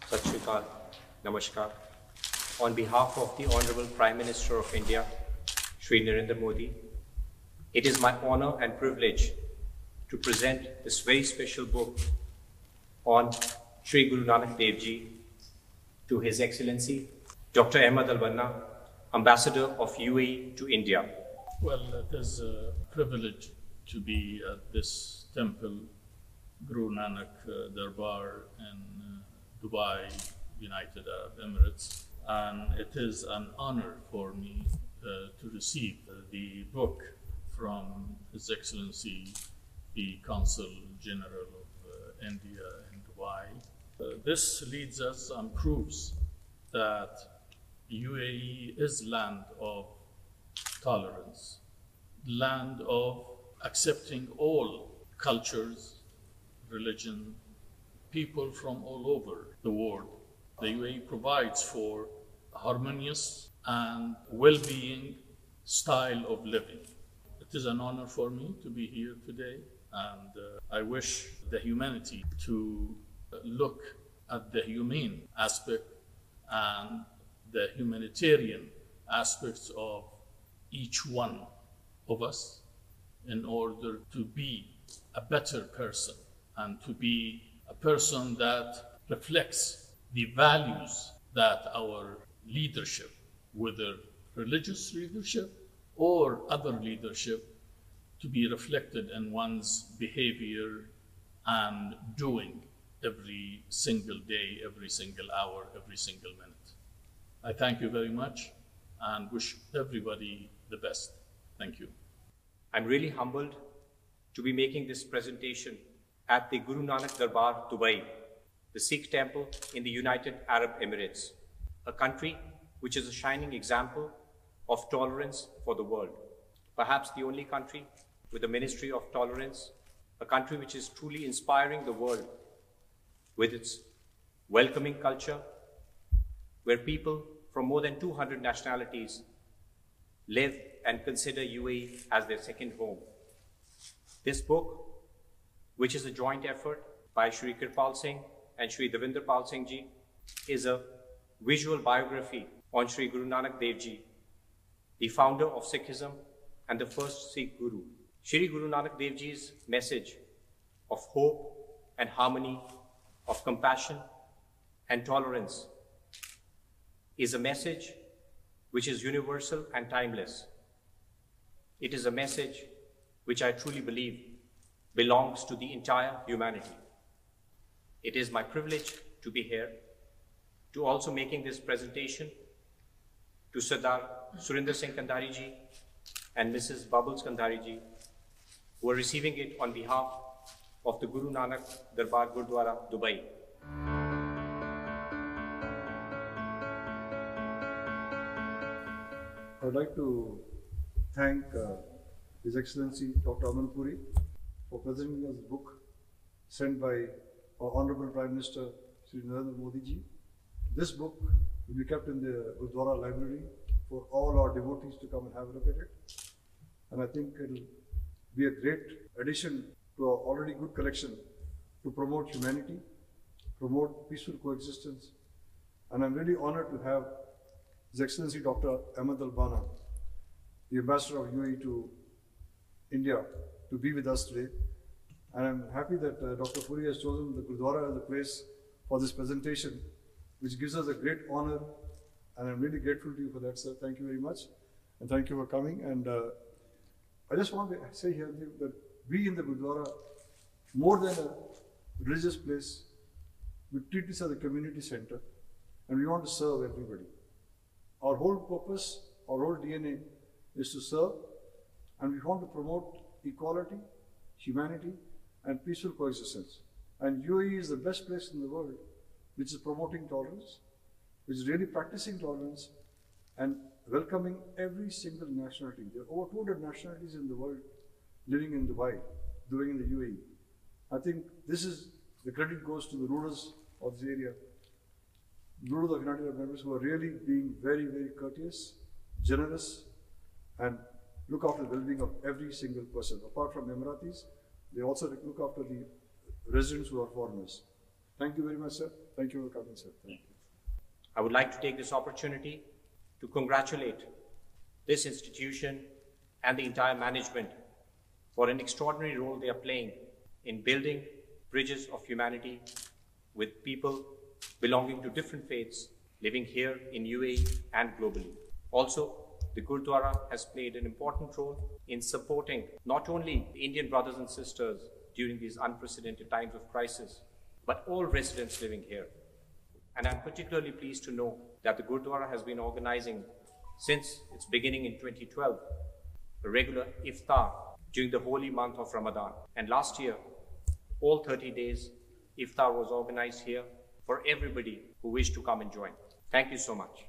Sat Shri Akal, Namaskar. On behalf of the Honorable Prime Minister of India, Shri Narendra Modi, it is my honor and privilege to present this very special book on Shri Guru Nanak Dev Ji to His Excellency Dr. Ahmed Al-Banna, Ambassador of UAE to India. Well, it is a privilege to be at this temple, Guru Nanak Darbar in Dubai, United Arab Emirates, and it is an honor for me to receive the book from His Excellency, the Consul General of India in Dubai. This leads us and proves that UAE is land of tolerance, land of accepting all cultures, religion, people from all over the world. The UAE provides for a harmonious and well-being style of living. It is an honor for me to be here today, and I wish the humanity to look at the humane aspect and the humanitarian aspects of each one of us in order to be a better person and to be a person that reflects the values that our leadership, whether religious leadership or other leadership, to be reflected in one's behavior and doing every single day, every single hour, every single minute. I thank you very much and wish everybody the best. Thank you. I'm really humbled to be making this presentation at the Guru Nanak Darbar, Dubai, the Sikh temple in the United Arab Emirates, a country which is a shining example of tolerance for the world. Perhaps the only country with a ministry of tolerance, a country which is truly inspiring the world with its welcoming culture, where people from more than 200 nationalities live and consider UAE as their second home. This book, which is a joint effort by Shri Kirpal Singh and Shri Davinder Pal Singh Ji, is a visual biography on Shri Guru Nanak Dev Ji, the founder of Sikhism and the first Sikh Guru. Shri Guru Nanak Dev Ji's message of hope and harmony, of compassion and tolerance is a message which is universal and timeless. It is a message which I truly believe belongs to the entire humanity. It is my privilege to be here, to also making this presentation to Sardar Surinder Singh Kandhari Ji and Mrs. Bubbles Kandhari Ji, who are receiving it on behalf of the Guru Nanak Darbar Gurdwara, Dubai. I would like to thank His Excellency Dr. Aman Puri for presenting us the book sent by our Honorable Prime Minister Shri Narendra Modi Ji. This book will be kept in the Gurdwara library for all our devotees to come and have a look at it. And I think it will be a great addition to our already good collection to promote humanity, promote peaceful coexistence. And I'm really honored to have His Excellency Dr. Ahmed Al-Banna, the Ambassador of UAE to India, to be with us today. And I'm happy that Dr. Puri has chosen the Gurdwara as a place for this presentation, which gives us a great honor, and I'm really grateful to you for that, sir. Thank you very much, and thank you for coming. And I just want to say here that we in the Gurdwara, more than a religious place, we treat this as a community center, and we want to serve everybody. Our whole purpose, our whole DNA is to serve, and we want to promote equality, humanity, and peaceful coexistence. And UAE is the best place in the world which is promoting tolerance, which is really practicing tolerance and welcoming every single nationality. There are over 200 nationalities in the world living in Dubai, living in the UAE. I think this is, the credit goes to the rulers of this area, rulers of United Arab Emirates, who are really being very, very courteous, generous, and look after the well-being of every single person. Apart from Emiratis, they also look after the residents who are foreigners. Thank you very much, sir. Thank you for coming, sir. Thank you. I would like to take this opportunity to congratulate this institution and the entire management for an extraordinary role they are playing in building bridges of humanity with people belonging to different faiths living here in UAE and globally. Also, the Gurdwara has played an important role in supporting not only the Indian brothers and sisters during these unprecedented times of crisis, but all residents living here. And I'm particularly pleased to know that the Gurdwara has been organizing since its beginning in 2012 a regular iftar during the holy month of Ramadan. And last year, all 30 days, iftar was organized here for everybody who wished to come and join. Thank you so much.